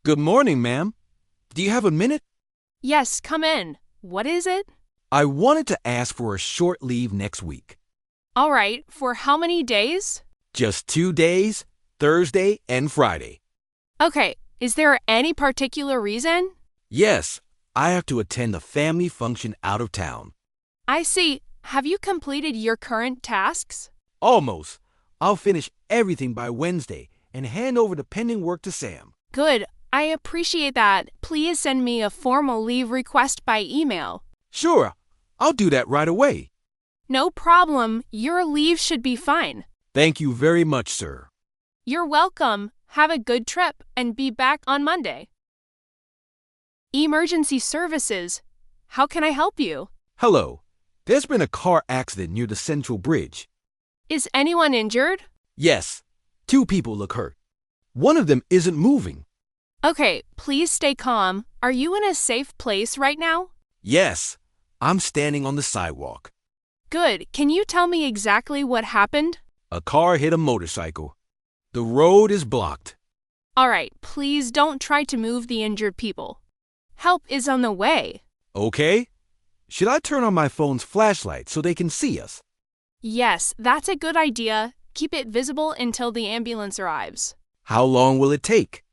Good morning, ma'am. Do you have a minute? Yes, come in. What is it? I wanted to ask for a short leave next week. All right, for how many days? Just 2 days, Thursday and Friday. Okay, is there any particular reason? Yes, I have to attend a family function out of town. I see. Have you completed your current tasks? Almost. I'll finish everything by Wednesday and hand over the pending work to Sam. Good. I appreciate that. Please send me a formal leave request by email. Sure, I'll do that right away. No problem. Your leave should be fine. Thank you very much, sir. You're welcome. Have a good trip and be back on Monday. Emergency services. How can I help you? Hello. There's been a car accident near the Central Bridge. Is anyone injured? Yes, 2 people look hurt. One of them isn't moving. Okay, please stay calm. Are you in a safe place right now? Yes, I'm standing on the sidewalk. Good. Can you tell me exactly what happened? A car hit a motorcycle. The road is blocked. All right, please don't try to move the injured people. Help is on the way. Okay. Should I turn on my phone's flashlight so they can see us? Yes, that's a good idea. Keep it visible until the ambulance arrives. How long will it take?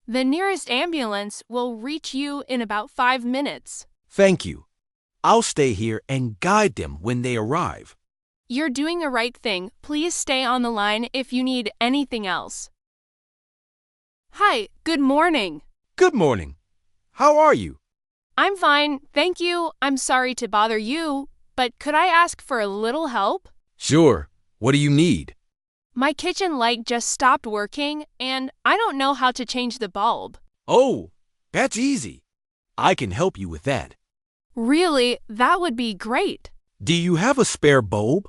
The nearest ambulance will reach you in about 5 minutes. Thank you. I'll stay here and guide them when they arrive. You're doing the right thing. Please stay on the line if you need anything else. Hi, good morning. Good morning. How are you? I'm fine, thank you. I'm sorry to bother you, but could I ask for a little help? Sure. What do you need? My kitchen light just stopped working, and I don't know how to change the bulb. Oh, that's easy. I can help you with that. Really, that would be great. Do you have a spare bulb?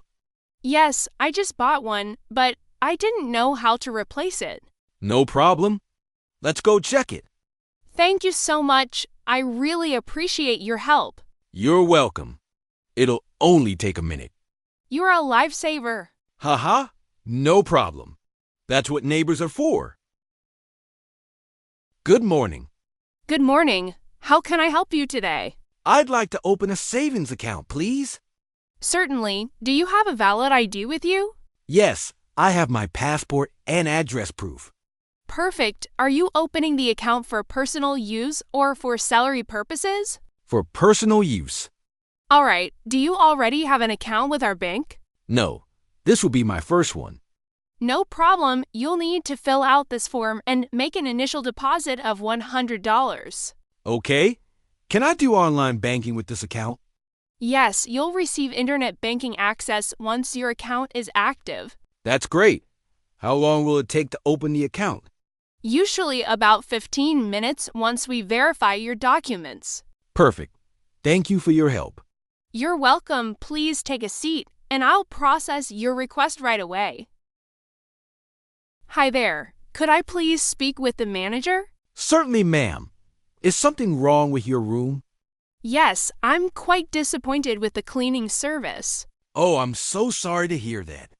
Yes, I just bought one, but I didn't know how to replace it. No problem. Let's go check it. Thank you so much. I really appreciate your help. You're welcome. It'll only take a minute. You're a lifesaver. Haha, no problem. That's what neighbors are for. Good morning. Good morning. How can I help you today? I'd like to open a savings account, please. Certainly. Do you have a valid ID with you? Yes, I have my passport and address proof. Perfect. Are you opening the account for personal use or for salary purposes? For personal use. All right. Do you already have an account with our bank? No, this will be my first one. No problem. You'll need to fill out this form and make an initial deposit of $100. Okay. Can I do online banking with this account? Yes, you'll receive internet banking access once your account is active. That's great. How long will it take to open the account? Usually about 15 minutes once we verify your documents. Perfect. Thank you for your help. You're welcome. Please take a seat, and I'll process your request right away. Hi there. Could I please speak with the manager? Certainly, ma'am. Is something wrong with your room? Yes, I'm quite disappointed with the cleaning service. Oh, I'm so sorry to hear that.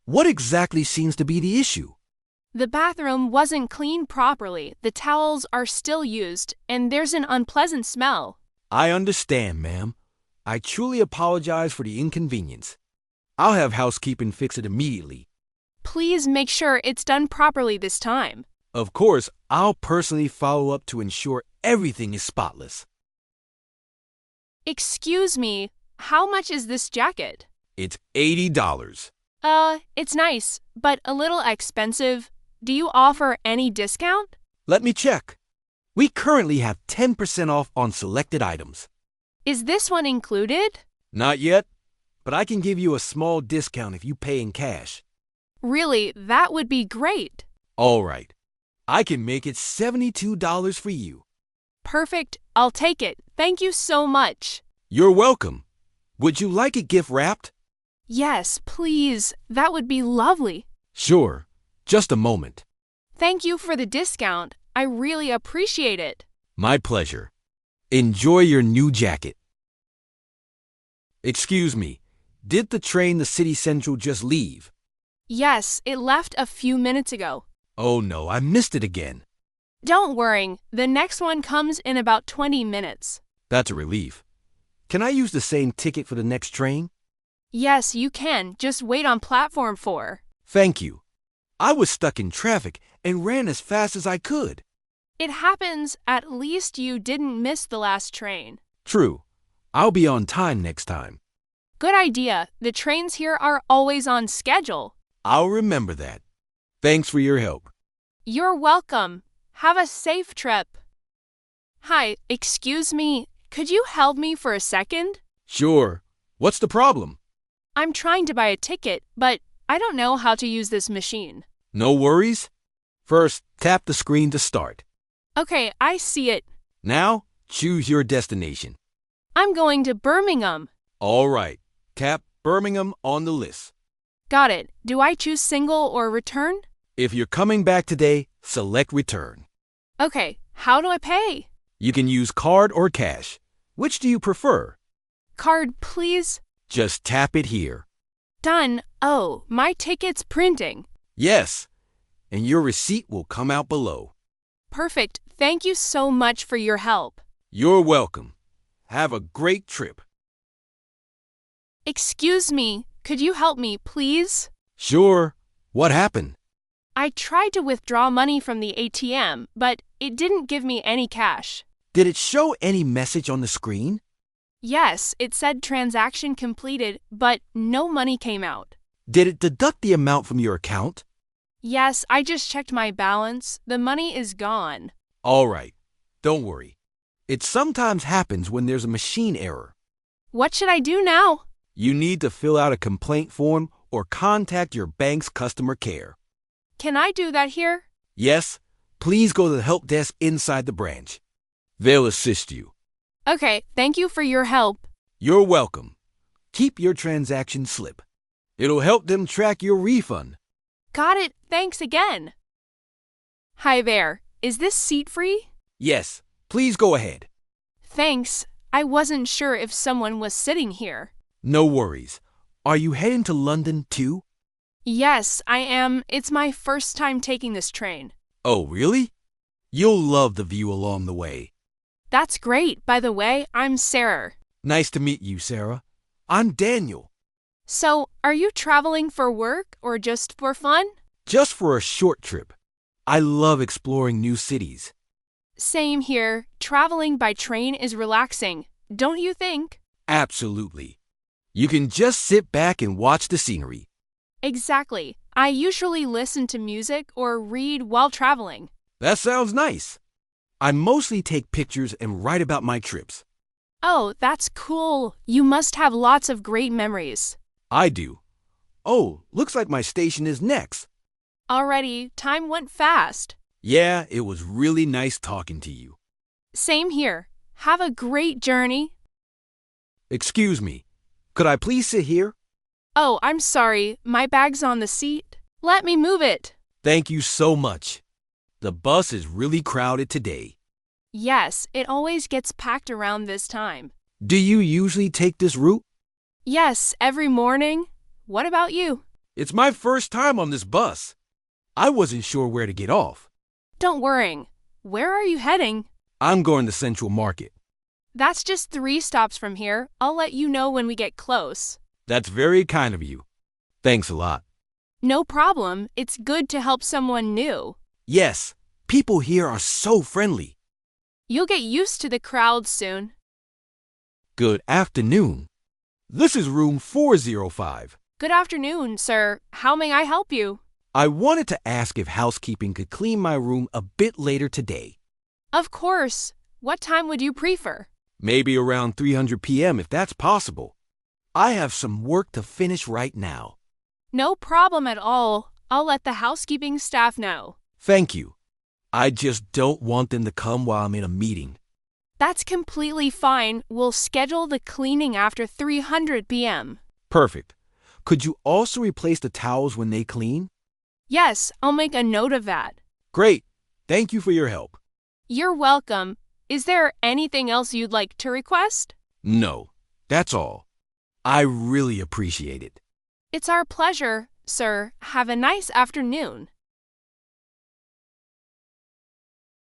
What exactly seems to be the issue? The bathroom wasn't cleaned properly, the towels are still used, and there's an unpleasant smell. I understand, ma'am. I truly apologize for the inconvenience. I'll have housekeeping fix it immediately. Please make sure it's done properly this time. Of course, I'll personally follow up to ensure everything is spotless. Excuse me, how much is this jacket? It's $80. It's nice, but a little expensive. Do you offer any discount? Let me check. We currently have 10% off on selected items. Is this one included? Not yet, but I can give you a small discount if you pay in cash. Really, that would be great. All right. I can make it $72 for you. Perfect. I'll take it. Thank you so much. You're welcome. Would you like it gift wrapped? Yes, please. That would be lovely. Sure. Just a moment. Thank you for the discount. I really appreciate it. My pleasure. Enjoy your new jacket. Excuse me. Did the train to City Central just leave? Yes, it left a few minutes ago. Oh no, I missed it again. Don't worry, the next one comes in about 20 minutes. That's a relief. Can I use the same ticket for the next train? Yes, you can. Just wait on platform 4. Thank you. I was stuck in traffic and ran as fast as I could. It happens. At least you didn't miss the last train. True. I'll be on time next time. Good idea. The trains here are always on schedule. I'll remember that. Thanks for your help. You're welcome. Have a safe trip. Hi, excuse me. Could you help me for a second? Sure. What's the problem? I'm trying to buy a ticket, but I don't know how to use this machine. No worries. First, tap the screen to start. Okay, I see it. Now, choose your destination. I'm going to Birmingham. All right. Tap Birmingham on the list. Got it. Do I choose single or return? If you're coming back today, select return. Okay, how do I pay? You can use card or cash. Which do you prefer? Card, please. Just tap it here. Done. Oh, my ticket's printing. Yes, and your receipt will come out below. Perfect. Thank you so much for your help. You're welcome. Have a great trip. Excuse me, could you help me, please? Sure. What happened? I tried to withdraw money from the ATM, but it didn't give me any cash. Did it show any message on the screen? Yes, it said transaction completed, but no money came out. Did it deduct the amount from your account? Yes, I just checked my balance. The money is gone. All right. Don't worry. It sometimes happens when there's a machine error. What should I do now? You need to fill out a complaint form or contact your bank's customer care. Can I do that here? Yes, please go to the help desk inside the branch. They'll assist you. Okay, thank you for your help. You're welcome. Keep your transaction slip. It'll help them track your refund. Got it. Thanks again. Hi there. Is this seat free? Yes, please go ahead. Thanks. I wasn't sure if someone was sitting here. No worries. Are you heading to London too? Yes, I am. It's my first time taking this train. Oh, really? You'll love the view along the way. That's great. By the way, I'm Sarah. Nice to meet you, Sarah. I'm Daniel. So, are you traveling for work or just for fun? Just for a short trip. I love exploring new cities. Same here. Traveling by train is relaxing, don't you think? Absolutely. You can just sit back and watch the scenery. Exactly. I usually listen to music or read while traveling. That sounds nice. I mostly take pictures and write about my trips. Oh, that's cool. You must have lots of great memories. I do. Oh, looks like my station is next. Already, time went fast. Yeah, it was really nice talking to you. Same here. Have a great journey. Excuse me. Could I please sit here? Oh, I'm sorry. My bag's on the seat. Let me move it. Thank you so much. The bus is really crowded today. Yes, it always gets packed around this time. Do you usually take this route? Yes, every morning. What about you? It's my first time on this bus. I wasn't sure where to get off. Don't worry. Where are you heading? I'm going to Central Market. That's just 3 stops from here. I'll let you know when we get close. That's very kind of you. Thanks a lot. No problem. It's good to help someone new. Yes, people here are so friendly. You'll get used to the crowd soon. Good afternoon. This is room 405. Good afternoon, sir. How may I help you? I wanted to ask if housekeeping could clean my room a bit later today. Of course. What time would you prefer? Maybe around 300 p.m. if that's possible. I have some work to finish right now. No problem at all. I'll let the housekeeping staff know. Thank you. I just don't want them to come while I'm in a meeting. That's completely fine. We'll schedule the cleaning after 300 p.m. Perfect. Could you also replace the towels when they clean? Yes, I'll make a note of that. Great. Thank you for your help. You're welcome. Is there anything else you'd like to request? No, that's all. I really appreciate it. It's our pleasure, sir. Have a nice afternoon.